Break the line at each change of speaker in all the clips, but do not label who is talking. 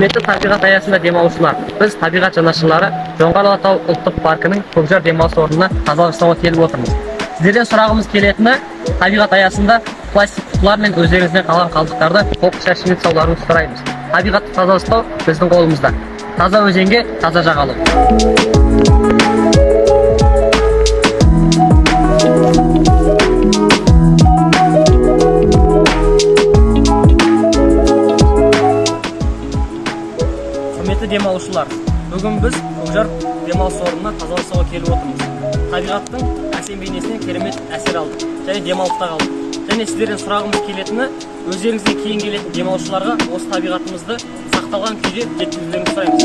Құрметті табиғат аясында демалушылар, біз табиғат жанашырлары Жоңғар Алатау ұлттық паркының Көкжар демалыс орнына тазалық жасауға келіп отырмыз. Сіздерден сұрағымыз келетіні, табиғат аясында пластик құтылар мен өздеріңізден қалған қалдықтарды қоқыс жәшігіне салуларыңызды сұраймыз. Табиғатты таза ұстау біздің қолымызда. Таза өзенге таза жағалау. Құрметті демалушылар, бүгін біз Көкжар демалыс орнына тазалық жасауға келіп отырмыз. Табиғаттың әсем бейнесінен керемет әсер алдық және демалыста қалдық. Және сіздерден сұрағымыз келетіні, өздеріңізден кейін келетін демалушыларға осы табиғатымызды сақталған күйде жеткізулеріңізді сұраймыз.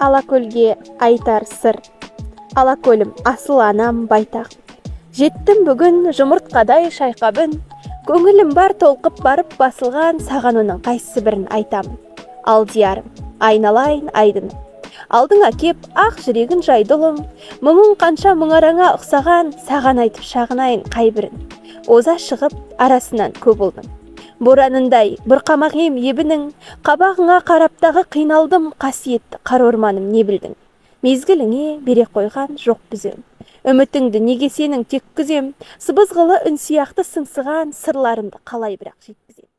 Алакөлге айтар сыр, алакөлім асыл анам байтақ. Жеттім бүгін жұмыртқадай шайқабын, көңілім бар толқып барып басылған, саған оның қайсы бірін айтамын. Ал диярым, айналайын айдын, алдыңа кеп ақ жүрегін жайдылым, мұңың қанша мұңараңа ұқсаған, саған айтып шағынайын қай бірін. Оза шығып арасынан көп болдым. Боранындай бұрқамақ ем ебінің, қабағыңа қараптағы қиналдым, қасиетті қар орманым не білдің. Мезгіліңе бере қойған жоқ бізім. Үмітіңді неге сенің тек күзем, сыбызғылы үн сияқты сыңсыған сырларымды қалай бірақ жеткізем.